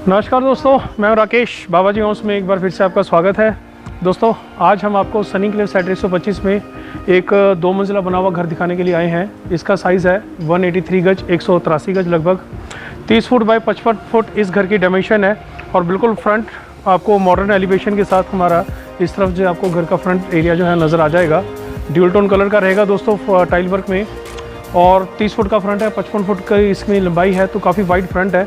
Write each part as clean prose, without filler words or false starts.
नमस्कार दोस्तों, मैं राकेश बाबाजी हाउस में एक बार फिर से आपका स्वागत है। दोस्तों, आज हम आपको सनी क्लेव साइट 125 में एक 2 मंजिला बना हुआ घर दिखाने के लिए आए हैं। इसका साइज़ है 183 गज, 183 गज लगभग 30 फुट बाय 55 फुट इस घर की डायमेंशन है। और बिल्कुल फ्रंट आपको मॉडर्न एलिवेशन के साथ हमारा इस तरफ जो आपको घर का फ्रंट एरिया जो है नज़र आ जाएगा। ड्यूल टोन कलर का रहेगा दोस्तों टाइल वर्क में, और 30 फुट का फ्रंट है, 55 फुट का इसमें लंबाई है, तो काफ़ी वाइड फ्रंट है।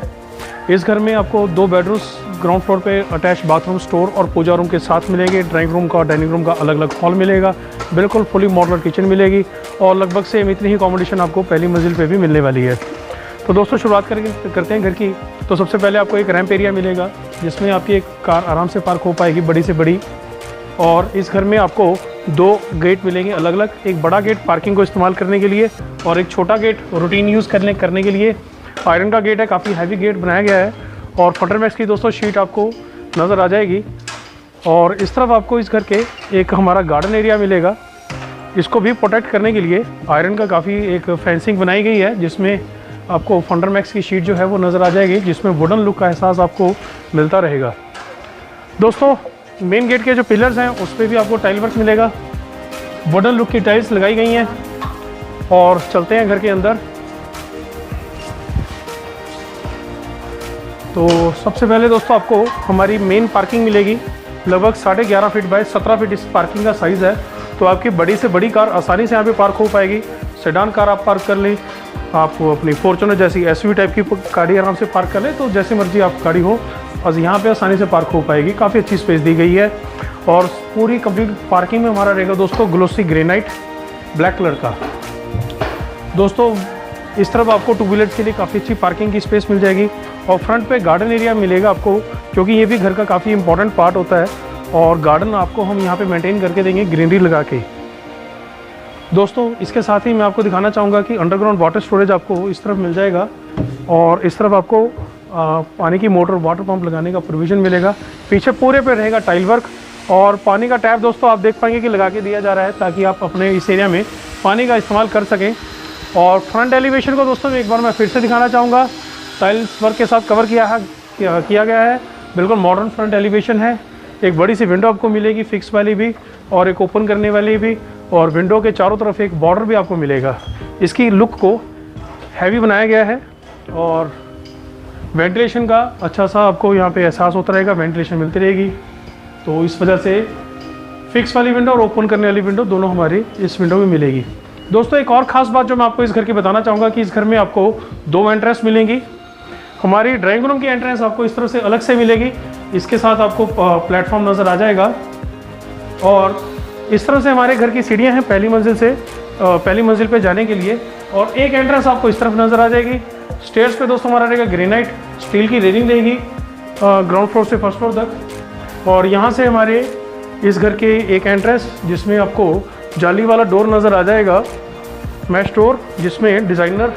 इस घर में आपको 2 बेडरूम्स, ग्राउंड फ्लोर पे अटैच बाथरूम, स्टोर और पूजा रूम के साथ मिलेंगे। ड्राइंग रूम का और डाइनिंग रूम का अलग अलग हॉल मिलेगा। बिल्कुल फुली मॉडुलर किचन मिलेगी और लगभग सेम इतनी ही अकोमोडेशन आपको पहली मंजिल पे भी मिलने वाली है। तो दोस्तों, शुरुआत करते हैं घर की। तो सबसे पहले आपको एक रैंप एरिया मिलेगा जिसमें आपकी एक कार आराम से पार्क हो पाएगी, बड़ी से बड़ी। और इस घर में आपको 2 गेट मिलेंगे अलग अलग। एक बड़ा गेट पार्किंग को इस्तेमाल करने के लिए और एक छोटा गेट रूटीन यूज़ करने के लिए। आयरन का गेट है, काफ़ी हैवी गेट बनाया गया है। और फंडरमैक्स की दोस्तों शीट आपको नज़र आ जाएगी। और इस तरफ आपको इस घर के एक हमारा गार्डन एरिया मिलेगा। इसको भी प्रोटेक्ट करने के लिए आयरन का काफ़ी एक फेंसिंग बनाई गई है, जिसमें आपको फंडरमैक्स की शीट जो है वो नज़र आ जाएगी, जिसमें वुडन लुक का एहसास आपको मिलता रहेगा। दोस्तों, मेन गेट के जो पिलर्स हैं उस पर भी आपको टाइल वर्क मिलेगा। वुडन लुक की टाइल्स लगाई गई हैं। और चलते हैं घर के अंदर। तो सबसे पहले दोस्तों आपको हमारी मेन पार्किंग मिलेगी। लगभग 11.5 फीट बाय 17 फीट इस पार्किंग का साइज़ है। तो आपकी बड़ी से बड़ी कार आसानी से यहाँ पे पार्क हो पाएगी। सेडान कार आप पार्क कर लें, आप अपनी फॉर्च्यूनर जैसी एसयूवी टाइप की गाड़ी आराम से पार्क कर लें, तो जैसे मर्जी आप गाड़ी हो और यहाँ पे आसानी से पार्क हो पाएगी। काफ़ी अच्छी स्पेस दी गई है। और पूरी कंप्लीट पार्किंग में हमारा रहेगा दोस्तों ग्लोसी ग्रेनाइट ब्लैक कलर का। दोस्तों, इस तरफ आपको 2 व्हीलर के लिए काफ़ी अच्छी पार्किंग की स्पेस मिल जाएगी। और फ्रंट पे गार्डन एरिया मिलेगा आपको, क्योंकि ये भी घर का काफ़ी इंपॉर्टेंट पार्ट होता है। और गार्डन आपको हम यहाँ पे मेंटेन करके देंगे ग्रीनरी लगा के। दोस्तों, इसके साथ ही मैं आपको दिखाना चाहूँगा कि अंडरग्राउंड वाटर स्टोरेज आपको इस तरफ मिल जाएगा। और इस तरफ आपको पानी की मोटर, वाटर पंप लगाने का प्रोविज़न मिलेगा। पीछे पूरे पे रहेगा टाइल वर्क। और पानी का टैप दोस्तों आप देख पाएंगे कि लगा के दिया जा रहा है, ताकि आप अपने इस एरिया में पानी का इस्तेमाल कर सकें। और फ्रंट एलिवेशन को दोस्तों एक बार मैं फिर से दिखाना चाहूँगा। टाइल्स वर्क के साथ कवर किया गया है। बिल्कुल मॉडर्न फ्रंट एलिवेशन है। एक बड़ी सी विंडो आपको मिलेगी, फिक्स वाली भी और एक ओपन करने वाली भी। और विंडो के चारों तरफ एक बॉर्डर भी आपको मिलेगा। इसकी लुक को हैवी बनाया गया है। और वेंटिलेशन का अच्छा सा आपको यहाँ पे एहसास होता रहेगा, वेंटिलेशन मिलती रहेगी। तो इस वजह से फिक्स वाली विंडो और ओपन करने वाली विंडो दोनों हमारी इस विंडो में मिलेगी। दोस्तों, एक और ख़ास बात जो मैं आपको इस घर की बताना चाहूँगा कि इस घर में आपको 2 एंट्रेंस मिलेंगी। हमारी ड्राइंग रूम की एंट्रेंस आपको इस तरह से अलग से मिलेगी। इसके साथ आपको प्लेटफॉर्म नज़र आ जाएगा। और इस तरह से हमारे घर की सीढ़ियाँ हैं पहली मंजिल से पहली मंजिल पे जाने के लिए। और एक एंट्रेंस आपको इस तरफ नज़र आ जाएगी। स्टेयर्स पे दोस्तों हमारा रहेगा ग्रेनाइट स्टील की रेलिंग रहेगी ग्राउंड फ्लोर से फर्स्ट फ्लोर तक। और यहाँ से हमारे इस घर के एक एंट्रेंस जिसमें आपको जाली वाला डोर नज़र आ जाएगा, मैश डोर, जिसमें डिज़ाइनर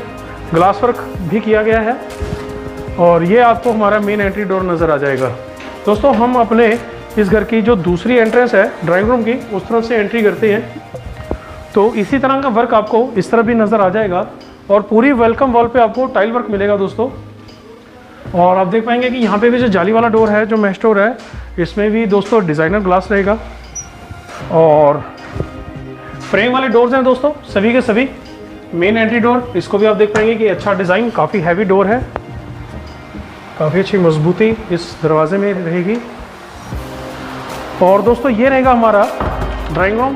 ग्लास वर्क भी किया गया है। और ये आपको हमारा मेन एंट्री डोर नज़र आ जाएगा। दोस्तों, हम अपने इस घर की जो दूसरी एंट्रेंस है ड्राइंग रूम की, उस तरफ से एंट्री करते हैं। तो इसी तरह का वर्क आपको इस तरफ भी नज़र आ जाएगा। और पूरी वेलकम वॉल पे आपको टाइल वर्क मिलेगा दोस्तों। और आप देख पाएंगे कि यहाँ पे भी जो जाली वाला डोर है, जो मैश डोर है, इसमें भी दोस्तों डिज़ाइनर ग्लास रहेगा। और फ्रेम वाले डोर्स हैं दोस्तों सभी के सभी। मेन एंट्री डोर, इसको भी आप देख पाएंगे कि अच्छा डिज़ाइन, काफ़ी हैवी डोर है, काफ़ी अच्छी मजबूती इस दरवाजे में रहेगी। और दोस्तों, ये रहेगा हमारा ड्राइंग रूम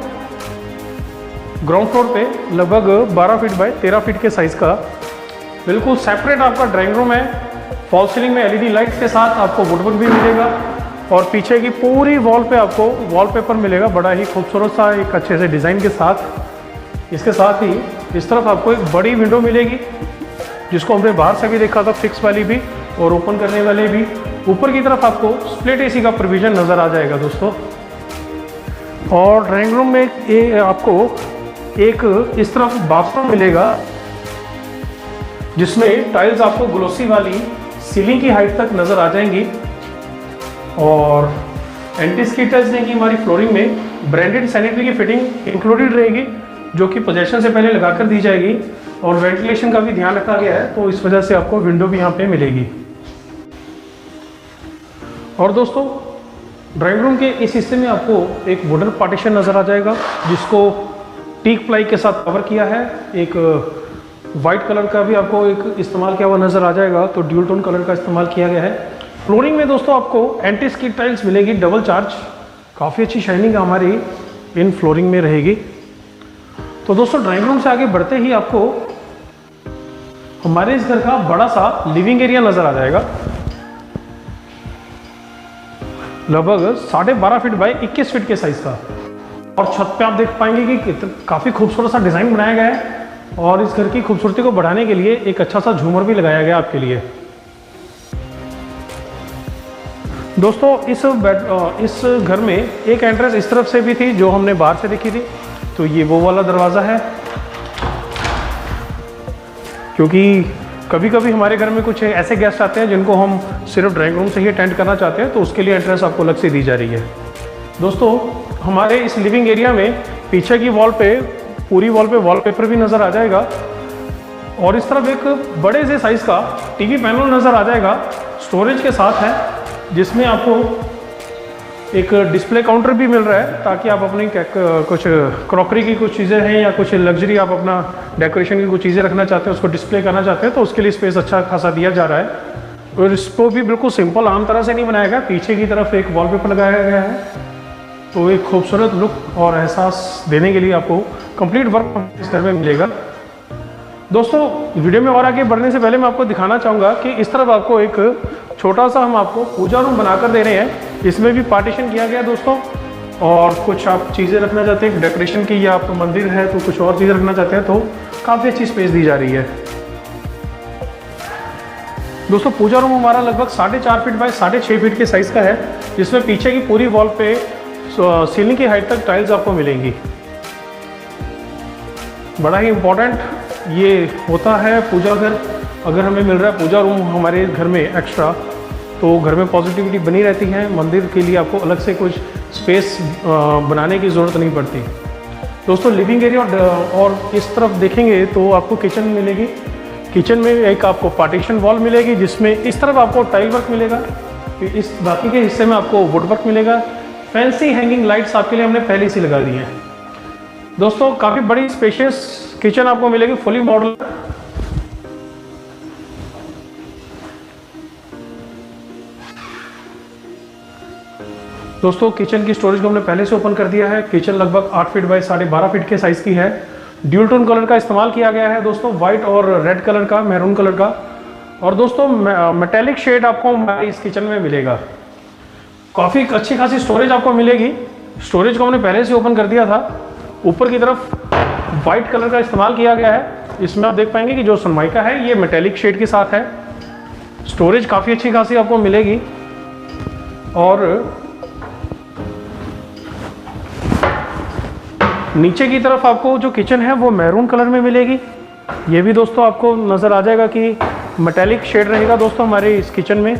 ग्राउंड फ्लोर पे, लगभग 12 फीट बाय 13 फीट के साइज़ का। बिल्कुल सेपरेट आपका ड्राइंग रूम है। फॉल सीलिंग में LED लाइट्स के साथ आपको वुडवर्क भी मिलेगा। और पीछे की पूरी वॉल पे आपको वॉलपेपर मिलेगा, बड़ा ही खूबसूरत सा एक अच्छे से डिज़ाइन के साथ। इसके साथ ही इस तरफ आपको एक बड़ी विंडो मिलेगी, जिसको हमने बाहर से भी देखा था, फिक्स वाली भी और ओपन करने वाले भी। ऊपर की तरफ आपको स्प्लिट AC का प्रोविज़न नज़र आ जाएगा दोस्तों। और ड्राइंग रूम में आपको एक इस तरफ बाथरूम मिलेगा, जिसमें टाइल्स आपको ग्लोसी वाली सीलिंग की हाइट तक नज़र आ जाएंगी। और एंटी स्किड टाइल्स देंगी हमारी फ्लोरिंग में। ब्रांडेड सैनिटरी की फिटिंग इंक्लूडेड रहेगी, जो कि पोजेशन से पहले लगाकर दी जाएगी। और वेंटिलेशन का भी ध्यान रखा गया है, तो इस वजह से आपको विंडो भी यहाँ पे मिलेगी। और दोस्तों ड्राइंग रूम के इस हिस्से में आपको एक वुडन पार्टीशन नज़र आ जाएगा, जिसको टीक प्लाई के साथ कवर किया है। एक वाइट कलर का भी आपको एक इस्तेमाल किया हुआ नज़र आ जाएगा, तो ड्यूल टोन कलर का इस्तेमाल किया गया है। फ्लोरिंग में दोस्तों आपको एंटी स्किड टाइल्स मिलेगी डबल चार्ज, काफ़ी अच्छी शाइनिंग हमारी इन फ्लोरिंग में रहेगी। तो दोस्तों ड्राइंग रूम से आगे बढ़ते ही आपको हमारे इस घर का बड़ा सा लिविंग एरिया नज़र आ जाएगा, लगभग 12.5 फीट बाय 21 फीट के साइज का। और छत पे आप देख पाएंगे कि काफ़ी खूबसूरत सा डिज़ाइन बनाया गया है, और इस घर की खूबसूरती को बढ़ाने के लिए एक अच्छा सा झूमर भी लगाया गया आपके लिए। दोस्तों इस घर में एक एंट्रेंस इस तरफ से भी थी जो हमने बाहर से देखी थी, तो ये वो वाला दरवाज़ा है। क्योंकि कभी कभी हमारे घर में कुछ ऐसे गेस्ट आते हैं जिनको हम सिर्फ ड्राइंग रूम से ही अटेंड करना चाहते हैं, तो उसके लिए एंट्रेंस आपको अलग से दी जा रही है। दोस्तों हमारे इस लिविंग एरिया में पीछे की वॉल पे पूरी वॉल पे वॉलपेपर भी नज़र आ जाएगा, और इस तरफ एक बड़े से साइज़ का टीवी पैनल नज़र आ जाएगा, स्टोरेज के साथ है, जिसमें आपको एक डिस्प्ले काउंटर भी मिल रहा है, ताकि आप अपनी कुछ क्रॉकरी की कुछ चीज़ें हैं या कुछ लग्जरी आप अपना डेकोरेशन की कुछ चीज़ें रखना चाहते हैं, उसको डिस्प्ले करना चाहते हैं, तो उसके लिए स्पेस अच्छा खासा दिया जा रहा है। और इसको भी बिल्कुल सिंपल आम तरह से नहीं बनाया गया, पीछे की तरफ एक वॉलपेपर लगाया गया है, तो एक खूबसूरत लुक और एहसास देने के लिए आपको कंप्लीट वर्क इस घर में मिलेगा। दोस्तों वीडियो में और आगे बढ़ने से पहले मैं आपको दिखाना चाहूँगा कि इस तरफ आपको एक छोटा सा हम आपको पूजा रूम बनाकर दे रहे हैं। इसमें भी पार्टीशन किया गया दोस्तों, और कुछ आप चीज़ें रखना चाहते हैं डेकोरेशन की, या आप मंदिर है तो कुछ और चीज़ें रखना चाहते हैं, तो काफ़ी अच्छी स्पेस दी जा रही है। दोस्तों पूजा रूम हमारा लगभग 4.5 फीट बाय 6.5 फीट के साइज़ का है, जिसमें पीछे की पूरी वॉल पे सीलिंग की हाइट तक टाइल्स आपको मिलेंगी। बड़ा ही इम्पोर्टेंट ये होता है पूजा घर, अगर हमें मिल रहा है पूजा रूम हमारे घर में एक्स्ट्रा, तो घर में पॉजिटिविटी बनी रहती है। मंदिर के लिए आपको अलग से कुछ स्पेस बनाने की ज़रूरत नहीं पड़ती। दोस्तों लिविंग एरिया और इस तरफ देखेंगे तो आपको किचन मिलेगी। किचन में एक आपको पार्टीशन वॉल मिलेगी, जिसमें इस तरफ आपको टाइल वर्क मिलेगा, इस बाकी के हिस्से में आपको वुड वर्क मिलेगा। फैंसी हैंगिंग लाइट्स आपके लिए हमने पहले से लगा दी हैं। दोस्तों काफ़ी बड़ी स्पेशियस किचन आपको मिलेगी, फुली मॉडल। दोस्तों किचन की स्टोरेज को हमने पहले से ओपन कर दिया है। किचन लगभग 8 फीट बाय 12.5 फीट के साइज़ की है। ड्यूल टोन कलर का इस्तेमाल किया गया है दोस्तों, वाइट और रेड कलर का, मैरून कलर का। और दोस्तों मेटेलिक शेड आपको हमारे इस किचन में मिलेगा। काफ़ी अच्छी खासी स्टोरेज आपको मिलेगी। स्टोरेज को हमने पहले से ओपन कर दिया था। ऊपर की तरफ वाइट कलर का इस्तेमाल किया गया है। इसमें आप देख पाएंगे कि जो सनमाइका है ये मेटेलिक शेड के साथ है। स्टोरेज काफ़ी अच्छी खासी आपको मिलेगी। और नीचे की तरफ आपको जो किचन है वो मैरून कलर में मिलेगी। ये भी दोस्तों आपको नज़र आ जाएगा कि मेटेलिक शेड रहेगा दोस्तों हमारे इस किचन में।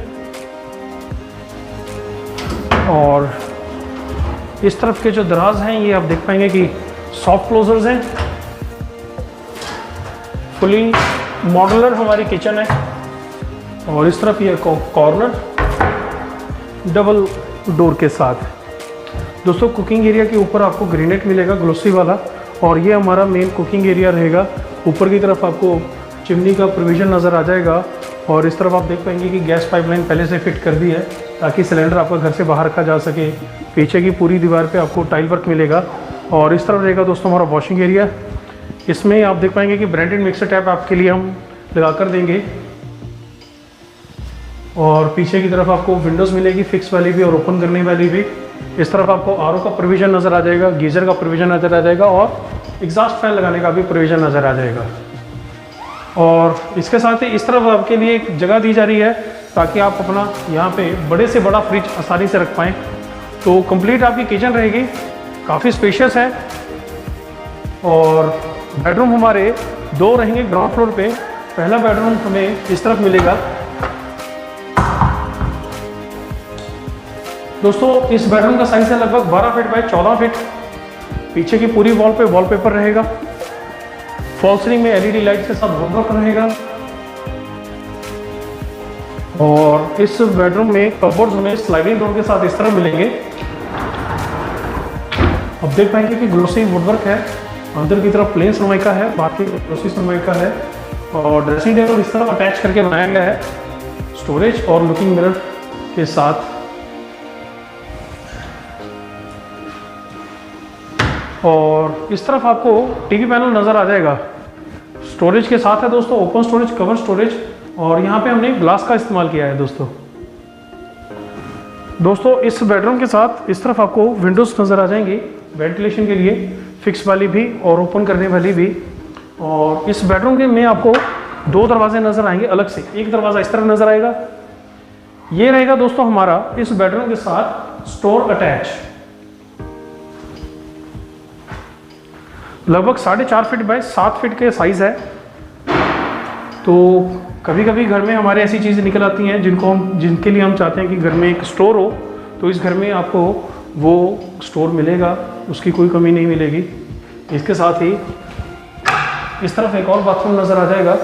और इस तरफ के जो दराज हैं ये आप देख पाएंगे कि सॉफ्ट क्लोजर्स हैं। फुली मॉड्यूलर हमारी किचन है। और इस तरफ ये कॉर्नर डबल डोर के साथ। दोस्तों कुकिंग एरिया के ऊपर आपको ग्रेनाइट मिलेगा ग्लोसी वाला, और ये हमारा मेन कुकिंग एरिया रहेगा। ऊपर की तरफ आपको चिमनी का प्रोविज़न नज़र आ जाएगा। और इस तरफ आप देख पाएंगे कि गैस पाइपलाइन पहले से फिट कर दी है, ताकि सिलेंडर आपका घर से बाहर रखा जा सके। पीछे की पूरी दीवार पे आपको टाइल वर्क मिलेगा। और इस तरफ रहेगा दोस्तों हमारा वॉशिंग एरिया। इसमें आप देख पाएंगे कि ब्रांडेड मिक्सर टैप आपके लिए हम लगा कर देंगे। और पीछे की तरफ आपको विंडोज़ मिलेगी, फिक्स वाली भी और ओपन करने वाली भी। इस तरफ आपको आरओ का प्रोविज़न नज़र आ जाएगा, गीज़र का प्रोविज़न नज़र आ जाएगा, और एग्जॉस्ट फैन लगाने का भी प्रोविज़न नज़र आ जाएगा। और इसके साथ ही इस तरफ आपके लिए एक जगह दी जा रही है, ताकि आप अपना यहाँ पे बड़े से बड़ा फ्रिज आसानी से रख पाएँ। तो कंप्लीट आपकी किचन रहेगी, काफ़ी स्पेशियस है। और बेडरूम हमारे 2 रहेंगे ग्राउंड फ्लोर पे। पहला बेडरूम हमें इस तरफ मिलेगा। दोस्तों इस बेडरूम का साइज है लगभग 12 फीट बाय 14 फीट। पीछे की पूरी वॉल पे वॉलपेपर रहेगा। फॉल सीलिंग में एलईडी लाइट के साथ वॉलवर्क रहेगा। और इस बेडरूम में कपबोर्ड्स हमें स्लाइडिंग डोर के साथ इस तरह मिलेंगे। अब देख पाएंगे कि ग्लोसी वुडवर्क है, अंदर की तरफ प्लेन सनमाइका है, बाकी ग्लोसी सनमाइका है और ड्रेसिंग टेबल इस तरह अटैच करके बनाया गया है स्टोरेज और लुकिंग मिरर के साथ। और इस तरफ आपको टीवी पैनल नज़र आ जाएगा, स्टोरेज के साथ है दोस्तों, ओपन स्टोरेज, कवर स्टोरेज, और यहाँ पे हमने ग्लास का इस्तेमाल किया है दोस्तों इस बेडरूम के साथ इस तरफ आपको विंडोज नज़र आ जाएंगी वेंटिलेशन के लिए, फिक्स वाली भी और ओपन करने वाली भी। और इस बेडरूम के में आपको 2 दरवाजे नज़र आएंगे अलग से, एक दरवाज़ा इस तरह नज़र आएगा, ये रहेगा दोस्तों हमारा इस बेडरूम के साथ स्टोर अटैच। लगभग 4.5 फीट बाय 7 फीट के साइज़ है। तो कभी कभी घर में हमारे ऐसी चीज़ें निकल आती हैं जिनके लिए हम चाहते हैं कि घर में एक स्टोर हो, तो इस घर में आपको वो स्टोर मिलेगा, उसकी कोई कमी नहीं मिलेगी। इसके साथ ही इस तरफ एक और बाथरूम नज़र आ जाएगा,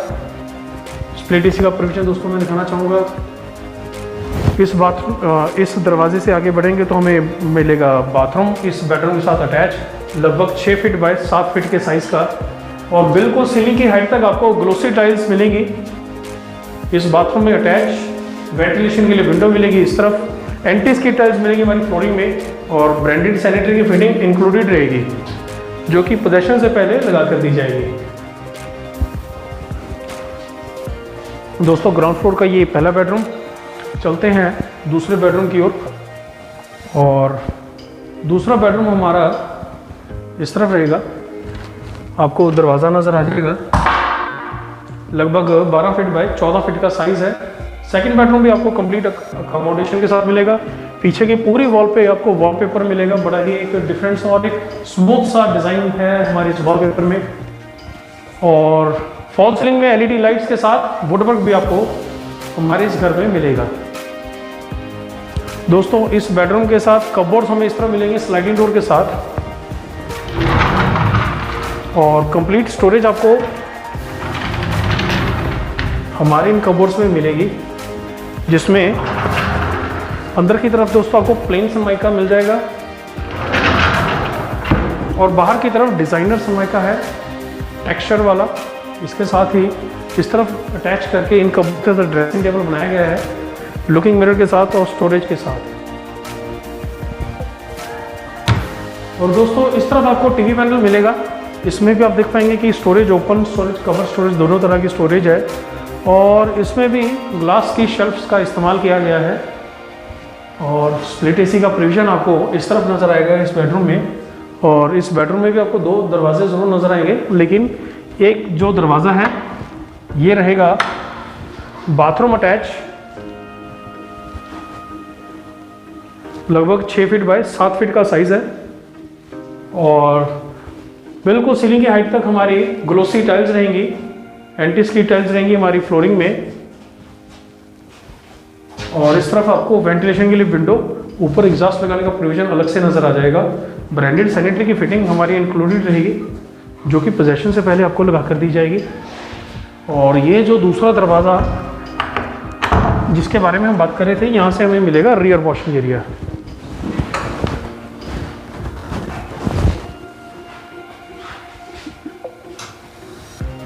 स्प्लिट एसी का प्रोविजन दोस्तों मैं दिखाना चाहूँगा। इस दरवाजे से आगे बढ़ेंगे तो हमें मिलेगा बाथरूम इस बेडरूम के साथ अटैच, लगभग 6 फीट बाय 7 फीट के साइज़ का, और बिल्कुल सीलिंग की हाइट तक आपको ग्लोसी टाइल्स मिलेंगी। इस बाथरूम में अटैच वेंटिलेशन के लिए विंडो मिलेगी, इस तरफ एंटी स्किड टाइल्स मिलेगी हमारी फ्लोरिंग में, और ब्रांडेड सैनिटरी की फिटिंग इंक्लूडेड रहेगी जो कि पोजेशन से पहले लगा कर दी जाएगी। दोस्तों ग्राउंड फ्लोर का ये पहला बेडरूम, चलते हैं दूसरे बेडरूम की ओर। और दूसरा बेडरूम हमारा इस तरफ रहेगा, आपको दरवाज़ा नज़र आ जाएगा, लगभग 12 फीट बाय 14 फीट का साइज़ है। सेकंड बेडरूम भी आपको कंप्लीट अकोमोडेशन के साथ मिलेगा। पीछे की पूरी वॉल पे आपको वॉलपेपर मिलेगा, बड़ा ही एक डिफरेंट सा और एक स्मूथ सा डिज़ाइन है हमारे इस वॉलपेपर में। और फॉल सीलिंग में एलईडी लाइट्स के साथ वुडवर्क भी आपको हमारे इस घर में मिलेगा। दोस्तों इस बेडरूम के साथ कपबोर्ड्स हमें इस तरह मिलेंगे स्लाइडिंग डोर के साथ, और कंप्लीट स्टोरेज आपको हमारे इन कपबोर्ड्स में मिलेगी, जिसमें अंदर की तरफ दोस्तों आपको प्लेन सनमाइका मिल जाएगा और बाहर की तरफ डिज़ाइनर सनमाइका है टेक्सचर वाला। इसके साथ ही इस तरफ अटैच करके इन कपबोर्ड्स का ड्रेसिंग टेबल बनाया गया है लुकिंग मिरर के साथ और स्टोरेज के साथ। और दोस्तों इस तरफ आपको टीवी पैनल मिलेगा, इसमें भी आप देख पाएंगे कि storage, open storage, cover storage दोनों तरह की स्टोरेज है, और इसमें भी ग्लास की शेल्फ्स का इस्तेमाल किया गया है। और स्प्लिट एसी का प्रोविजन आपको इस तरफ नज़र आएगा इस बेडरूम में, और इस बेडरूम में भी आपको 2 दरवाजे ज़रूर नज़र आएंगे, लेकिन एक जो दरवाज़ा है ये रहेगा बाथरूम अटैच, लगभग 6 फीट बाय 7 फीट का साइज़ है, और बिल्कुल सीलिंग की हाइट तक हमारी ग्लोसी टाइल्स रहेंगी, एंटी स्किड टाइल्स रहेंगी हमारी फ्लोरिंग में। और इस तरफ आपको वेंटिलेशन के लिए विंडो, ऊपर एग्जॉस्ट लगाने का प्रोविजन अलग से नज़र आ जाएगा। ब्रांडेड सैनिटरी की फिटिंग हमारी इंक्लूडेड रहेगी, जो कि पोजेशन से पहले आपको लगा कर दी जाएगी। और ये जो दूसरा दरवाज़ा जिसके बारे में हम बात कर रहे थे, यहाँ से हमें मिलेगा रियर वॉशिंग एरिया।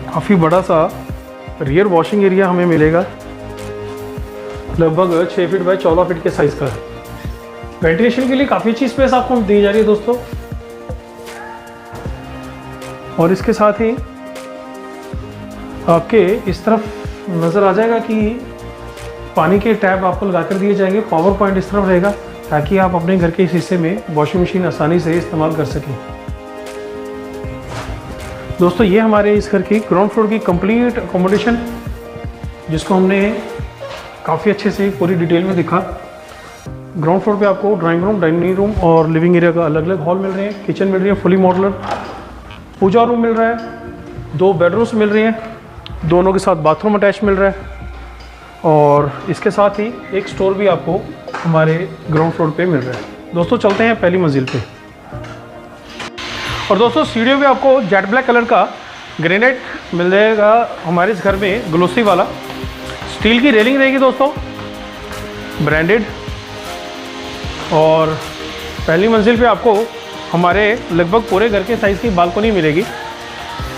काफ़ी बड़ा सा रियर वॉशिंग एरिया हमें मिलेगा, लगभग 6 फीट बाय 14 फीट के साइज़ का। वेंटिलेशन के लिए काफ़ी अच्छी स्पेस आपको दी जा रही है दोस्तों। और इसके साथ ही आपके इस तरफ नज़र आ जाएगा कि पानी के टैप आपको लगा कर दिए जाएंगे, पावर पॉइंट इस तरफ रहेगा ताकि आप अपने घर के इस हिस्से में वॉशिंग मशीन आसानी से इस्तेमाल कर सकें। दोस्तों ये हमारे इस घर की ग्राउंड फ्लोर की कंप्लीट अकोमोडेशन, जिसको हमने काफ़ी अच्छे से पूरी डिटेल में देखा। ग्राउंड फ्लोर पे आपको ड्राइंग रूम, डाइनिंग रूम और लिविंग एरिया का अलग अलग हॉल मिल रहे हैं, किचन मिल रही है फुली मॉडुलर, पूजा रूम मिल रहा है, 2 बेडरूम्स मिल रही हैं, दोनों के साथ बाथरूम अटैच मिल रहा है, और इसके साथ ही एक स्टोर भी आपको हमारे ग्राउंड फ्लोर पे मिल रहा है। दोस्तों चलते हैं पहली मंजिल पे। और दोस्तों सीढ़ियों पे आपको जेट ब्लैक कलर का ग्रेनाइट मिल जाएगा हमारे इस घर में, ग्लोसी वाला। स्टील की रेलिंग रहेगी दोस्तों, ब्रांडेड। और पहली मंजिल पे आपको हमारे लगभग पूरे घर के साइज़ की बालकनी मिलेगी।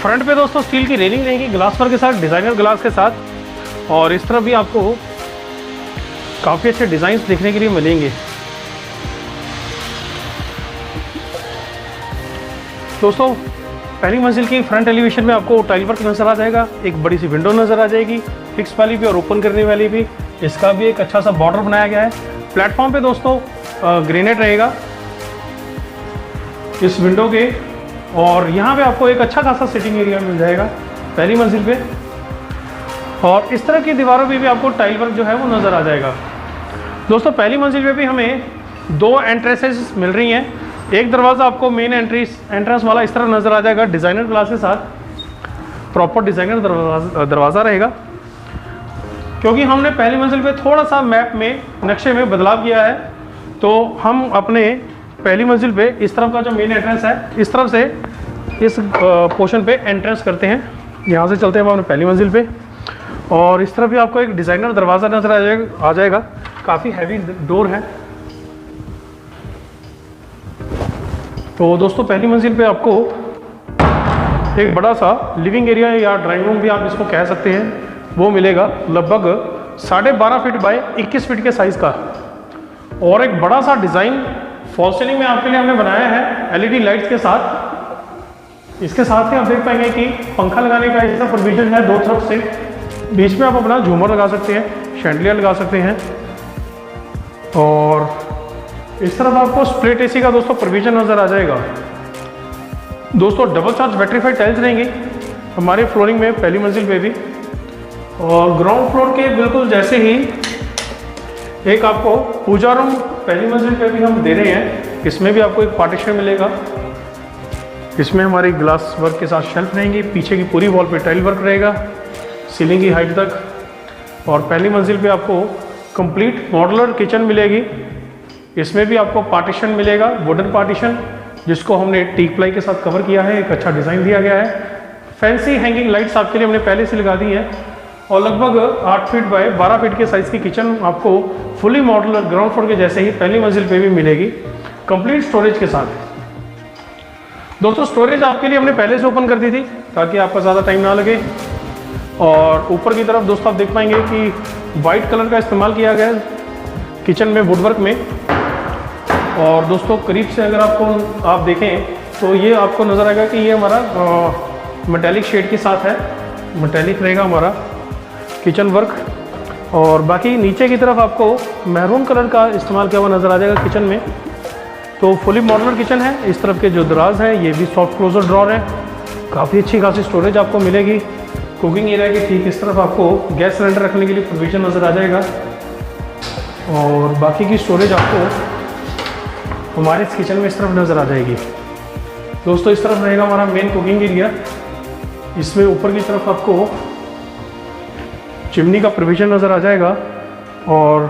फ्रंट पे दोस्तों स्टील की रेलिंग रहेगी ग्लास वर्क के साथ, डिज़ाइनर ग्लास के साथ। और इस तरफ भी आपको काफ़ी अच्छे डिज़ाइंस देखने के लिए मिलेंगे। दोस्तों पहली मंजिल की फ्रंट एलिवेशन में आपको टाइल वर्क नज़र आ जाएगा, एक बड़ी सी विंडो नज़र आ जाएगी, फिक्स वाली भी और ओपन करने वाली भी। इसका भी एक अच्छा सा बॉर्डर बनाया गया है। प्लेटफॉर्म पे दोस्तों ग्रेनाइट रहेगा इस विंडो के। और यहाँ पे आपको एक अच्छा खासा सिटिंग एरिया मिल जाएगा पहली मंजिल पे। और इस तरह की दीवारों पे भी आपको टाइल वर्क जो है वो नज़र आ जाएगा। दोस्तों पहली मंजिल पे भी हमें 2 एंट्रेंसेस मिल रही हैं। एक दरवाज़ा आपको मेन एंट्रेंस वाला इस तरह नज़र आ जाएगा, डिज़ाइनर ग्लास के साथ, प्रॉपर डिज़ाइनर दरवाज़ा रहेगा। क्योंकि हमने पहली मंजिल पे थोड़ा सा मैप में नक्शे में बदलाव किया है, तो हम अपने पहली मंजिल पे इस तरफ का जो मेन एंट्रेंस है इस तरफ से इस पोर्शन पे एंट्रेंस करते हैं। यहाँ से चलते हैं हम अपने पहली मंजिल पे। और इस तरफ भी आपको एक डिज़ाइनर दरवाज़ा नज़र आ जाएगा, काफ़ी हैवी डोर है। तो दोस्तों पहली मंजिल पे आपको एक बड़ा सा लिविंग एरिया या ड्राइंग रूम भी आप इसको कह सकते हैं, वो मिलेगा लगभग 12.5 फीट बाय 21 फीट के साइज़ का। और एक बड़ा सा डिज़ाइन फॉल सीलिंग में आपके लिए हमने बनाया है एलईडी लाइट्स के साथ। इसके साथ ही आप देख पाएंगे कि पंखा लगाने का ऐसा प्रोविजन है 2 तरफ से। बीच में आप अपना झूमर लगा सकते हैं, शैंडलियर लगा सकते हैं। और इस तरफ आपको स्प्लिट एसी का दोस्तों प्रोविजन नज़र आ जाएगा। दोस्तों डबल चार्ज वेट्रीफाइड टाइल्स रहेंगी हमारे फ्लोरिंग में पहली मंजिल पे भी। और ग्राउंड फ्लोर के बिल्कुल जैसे ही एक आपको पूजा रूम पहली मंजिल पे भी हम दे रहे हैं। इसमें भी आपको एक पार्टीशन मिलेगा। इसमें हमारी ग्लास वर्क के साथ शेल्फ रहेंगी, पीछे की पूरी वॉल पे टाइल वर्क रहेगा सीलिंग की हाइट तक। और पहली मंजिल पे आपको कंप्लीट मॉड्यूलर किचन मिलेगी। इसमें भी आपको पार्टीशन मिलेगा, वुडन पार्टीशन, जिसको हमने टीक प्लाई के साथ कवर किया है। एक अच्छा डिज़ाइन दिया गया है। फैंसी हैंगिंग लाइट्स आपके लिए हमने पहले से लगा दी हैं। और लगभग 8 फीट बाय 12 फीट के साइज़ की किचन आपको फुली मॉड्यूलर ग्राउंड फ्लोर के जैसे ही पहली मंजिल पे भी मिलेगी, कंप्लीट स्टोरेज के साथ। दोस्तों स्टोरेज आपके लिए हमने पहले से ओपन कर दी थी ताकि आपका ज़्यादा टाइम ना लगे। और ऊपर की तरफ दोस्तों आप देख पाएंगे कि वाइट कलर का इस्तेमाल किया गया है किचन में वुडवर्क में। और दोस्तों करीब से अगर आप देखें तो ये आपको नज़र आएगा कि ये हमारा मेटेलिक शेड के साथ है, मेटेलिक रहेगा हमारा किचन वर्क। और बाकी नीचे की तरफ आपको मैरून कलर का इस्तेमाल किया हुआ नज़र आ जाएगा किचन में। तो फुली मॉड्यूलर किचन है। इस तरफ के जो दराज हैं ये भी सॉफ्ट क्लोजर ड्रॉर है, काफ़ी अच्छी खासी स्टोरेज आपको मिलेगी। कुकिंग एरिया की ठीक इस तरफ आपको गैस सिलेंडर रखने के लिए प्रोविजन नज़र आ जाएगा। और बाकी की स्टोरेज आपको हमारे इस किचन में इस तरफ नज़र आ जाएगी। दोस्तों इस तरफ रहेगा हमारा मेन कुकिंग एरिया। इसमें ऊपर की तरफ आपको चिमनी का प्रोविजन नज़र आ जाएगा। और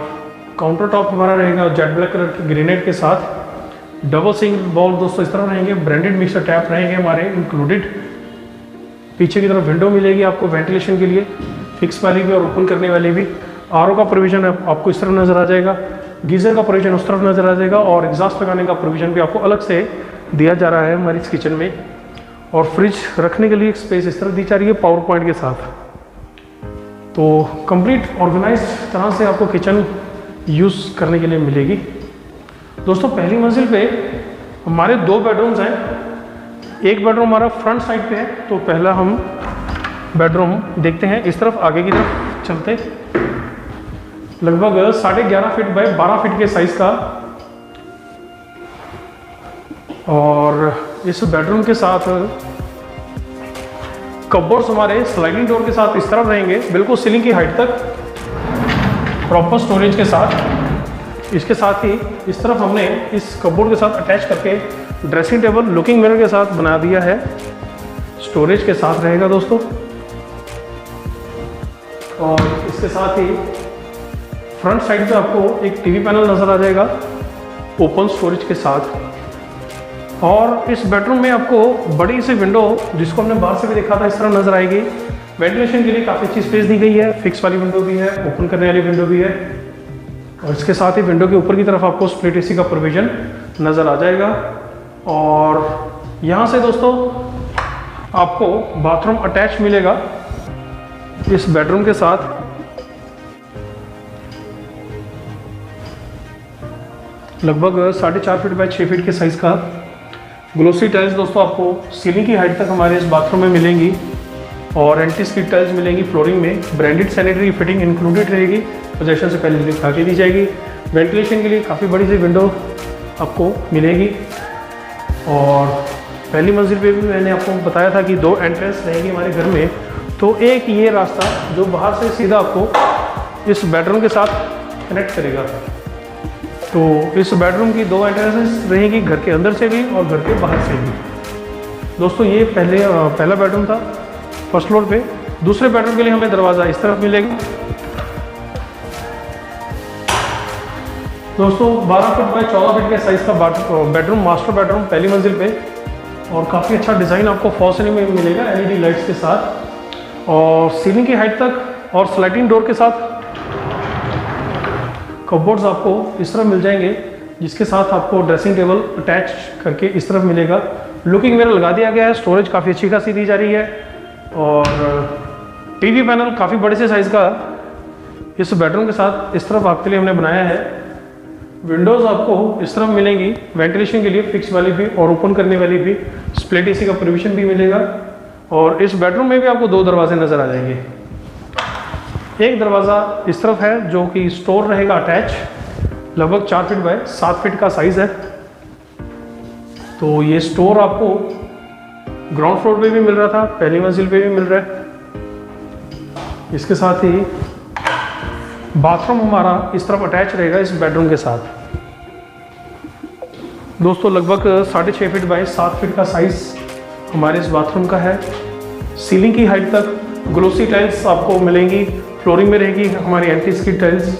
काउंटर टॉप हमारा रहेगा जेट ब्लैक कलर के ग्रेनाइट के साथ। डबल सिंक बॉल दोस्तों इस तरह रहेंगे, ब्रांडेड मिक्सर टैप रहेंगे हमारे इंक्लूडेड। पीछे की तरफ विंडो मिलेगी आपको वेंटिलेशन के लिए, फिक्स वाली भी और ओपन करने वाली भी। आरओ का प्रोविजन आपको इस तरफ नज़र आ जाएगा, गीज़र का प्रोविजन उस तरफ नज़र आ जाएगा। और एग्जॉस्ट लगाने का प्रोविजन भी आपको अलग से दिया जा रहा है हमारी इस किचन में। और फ्रिज रखने के लिए एक स्पेस इस तरफ दी जा रही है पावर पॉइंट के साथ। तो कंप्लीट ऑर्गेनाइज तरह से आपको किचन यूज़ करने के लिए मिलेगी। दोस्तों पहली मंजिल पे हमारे 2 बेडरूम्स हैं। एक बेडरूम हमारा फ्रंट साइड पे है, तो पहला हम बेडरूम देखते हैं। इस तरफ आगे की तरफ चलते, लगभग 11.5 फीट बाय 12 फीट के साइज़ का। और इस बेडरूम के साथ कपबोर्ड्स हमारे स्लाइडिंग डोर के साथ इस तरफ रहेंगे, बिल्कुल सीलिंग की हाइट तक, प्रॉपर स्टोरेज के साथ। इसके साथ ही इस तरफ हमने इस कपबोर्ड के साथ अटैच करके ड्रेसिंग टेबल लुकिंग मिरर के साथ बना दिया है, स्टोरेज के साथ रहेगा दोस्तों। और इसके साथ ही फ्रंट साइड पे आपको एक टीवी पैनल नज़र आ जाएगा ओपन स्टोरेज के साथ। और इस बेडरूम में आपको बड़ी सी विंडो, जिसको हमने बाहर से भी देखा था, इस तरह नज़र आएगी। वेंटिलेशन के लिए काफ़ी अच्छी स्पेस दी गई है, फिक्स वाली विंडो भी है, ओपन करने वाली विंडो भी है। और इसके साथ ही विंडो के ऊपर की तरफ आपको स्प्लिट एसी का प्रोविज़न नज़र आ जाएगा। और यहाँ से दोस्तों आपको बाथरूम अटैच मिलेगा इस बेडरूम के साथ। लगभग 4.5 फीट बाय 6 फीट के साइज़ का ग्लोसी टाइल्स दोस्तों आपको सीलिंग की हाइट तक हमारे इस बाथरूम में मिलेंगी। और एंटी स्किड टाइल्स मिलेंगी फ्लोरिंग में। ब्रांडेड सैनिटरी फिटिंग इंक्लूडेड रहेगी, पोजेशन से पहले दिखा के दी जाएगी। वेंटिलेशन के लिए काफ़ी बड़ी सी विंडो आपको मिलेगी। और पहली मंजिल पे भी मैंने आपको बताया था कि 2 एंट्रेंस रहेगी हमारे घर में। तो एक ये रास्ता जो बाहर से सीधा आपको इस बेडरूम के साथ कनेक्ट करेगा। तो इस बेडरूम की 2 एंट्रेंसेस रहेगी, घर के अंदर से भी और घर के बाहर से भी। दोस्तों ये पहला बेडरूम था फर्स्ट फ्लोर पे। दूसरे बेडरूम के लिए हमें दरवाज़ा इस तरफ मिलेगा। दोस्तों 12 फीट बाय 14 फीट के साइज़ का बेडरूम, मास्टर बेडरूम पहली मंजिल पे। और काफ़ी अच्छा डिज़ाइन आपको फॉल सीलिंग में मिलेगा LED लाइट्स के साथ। और सीलिंग की हाइट तक और स्लाइडिंग डोर के साथ कपबोर्ड्स आपको इस तरफ मिल जाएंगे, जिसके साथ आपको ड्रेसिंग टेबल अटैच करके इस तरफ मिलेगा। लुकिंग मिरर लगा दिया गया है। स्टोरेज काफ़ी अच्छी खासी दी जा रही है। और टीवी पैनल काफ़ी बड़े से साइज़ का इस बेडरूम के साथ इस तरफ आपके लिए हमने बनाया है। विंडोज़ आपको इस तरफ मिलेंगी, वेंटिलेशन के लिए फिक्स वाली भी और ओपन करने वाली भी। स्प्लिट एसी का प्रोविज़न भी मिलेगा। और इस बेडरूम में भी आपको 2 दरवाजे नज़र आ जाएंगे। एक दरवाज़ा इस तरफ है जो कि स्टोर रहेगा अटैच, लगभग 4 फीट बाय 7 फीट का साइज़ है। तो ये स्टोर आपको ग्राउंड फ्लोर पे भी मिल रहा था, पहली मंजिल पे भी मिल रहा है। इसके साथ ही बाथरूम हमारा इस तरफ अटैच रहेगा इस बेडरूम के साथ। दोस्तों लगभग 6.5 फीट बाय 7 फीट का साइज़ हमारे इस बाथरूम का है। सीलिंग की हाइट तक ग्लोसी टाइल्स आपको मिलेंगी। फ्लोरिंग में रहेगी हमारी anti skid tiles.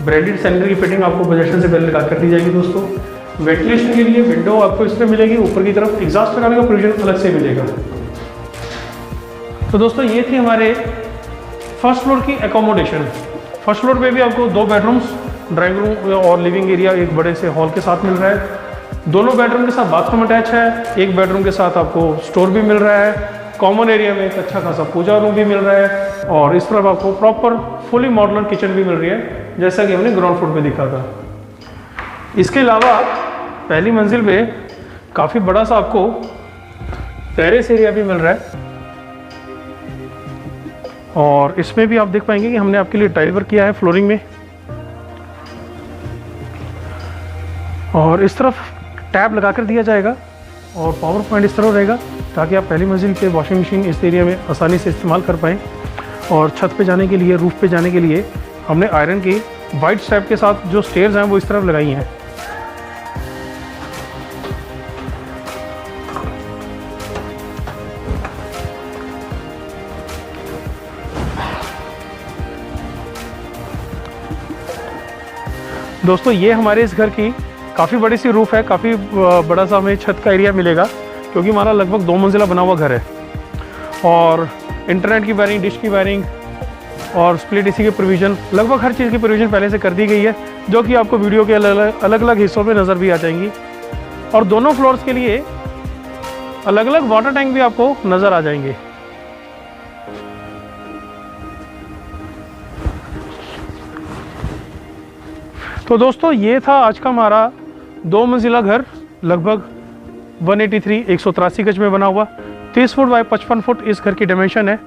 Branded sanitary fitting आपको पोजेशन से पहले लगा कर दी जाएगी दोस्तों। वेंटिलेशन के लिए विंडो आपको इसमें मिलेगी। ऊपर की तरफ एग्जॉस्ट लगाने का प्रोविजन अलग से मिलेगा। तो दोस्तों ये थी हमारे फर्स्ट फ्लोर की एकोमोडेशन। फर्स्ट फ्लोर पे भी आपको 2 बेडरूम्स, ड्राइंग रूम और लिविंग एरिया एक बड़े से हॉल के साथ मिल रहा है। दोनों बेडरूम के साथ बाथरूम अटैच है। एक बेडरूम के साथ आपको स्टोर भी मिल रहा है। कॉमन एरिया में एक अच्छा खासा पूजा रूम भी मिल रहा है। और इस तरफ आपको प्रॉपर फुली मॉडर्न किचन भी मिल रही है, जैसा कि हमने ग्राउंड फ्लोर पे दिखा था। इसके अलावा पहली मंजिल पे काफ़ी बड़ा सा आपको टेरेस एरिया भी मिल रहा है। और इसमें भी आप देख पाएंगे कि हमने आपके लिए टाइल वर्क किया है फ्लोरिंग में। और इस तरफ टैब लगा कर दिया जाएगा और पावर पॉइंट इस तरह रहेगा ताकि आप पहली मंजिल पे वॉशिंग मशीन इस एरिया में आसानी से इस्तेमाल कर पाएँ। और छत पे जाने के लिए, रूफ पे जाने के लिए हमने आयरन की वाइट स्ट्रैप के साथ जो स्टेयर्स हैं वो इस तरफ लगाई हैं। दोस्तों ये हमारे इस घर की काफ़ी बड़ी सी रूफ़ है। काफ़ी बड़ा सा हमें छत का एरिया मिलेगा, क्योंकि हमारा लगभग 2 मंजिला बना हुआ घर है। और इंटरनेट की वायरिंग, डिश की वायरिंग और स्प्लिट एसी के प्रोविज़न, लगभग हर चीज़ की प्रोविज़न पहले से कर दी गई है, जो कि आपको वीडियो के अलग अलग हिस्सों में नज़र भी आ जाएंगी। और दोनों फ्लोर्स के लिए अलग अलग वाटर टैंक भी आपको नज़र आ जाएंगे। तो दोस्तों ये था आज का हमारा 2 मंजिला घर, लगभग 183 गज में बना हुआ। 30 फुट बाय 55 फुट इस घर की डायमेंशन है।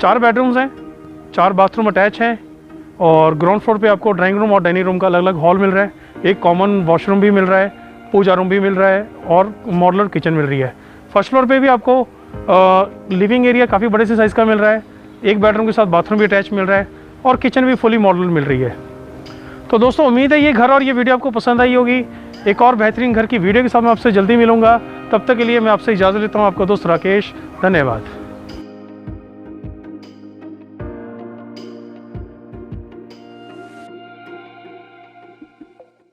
4 बेडरूम्स हैं, 4 बाथरूम अटैच हैं। और ग्राउंड फ्लोर पे आपको ड्राइंग रूम और डाइनिंग रूम का अलग अलग हॉल मिल रहा है। एक कॉमन वॉशरूम भी मिल रहा है, पूजा रूम भी मिल रहा है और मॉडुलर किचन मिल रही है। फर्स्ट फ्लोर पे भी आपको लिविंग एरिया काफ़ी बड़े से साइज़ का मिल रहा है। एक बेडरूम के साथ बाथरूम भी अटैच मिल रहा है और किचन भी फुली मॉडुलर मिल रही है। तो दोस्तों उम्मीद है ये घर और ये वीडियो आपको पसंद आई होगी। एक और बेहतरीन घर की वीडियो के साथ मैं आपसे जल्दी मिलूंगा। तब तक के लिए मैं आपसे इजाज़त लेता हूँ। आपका दोस्त राकेश, धन्यवाद।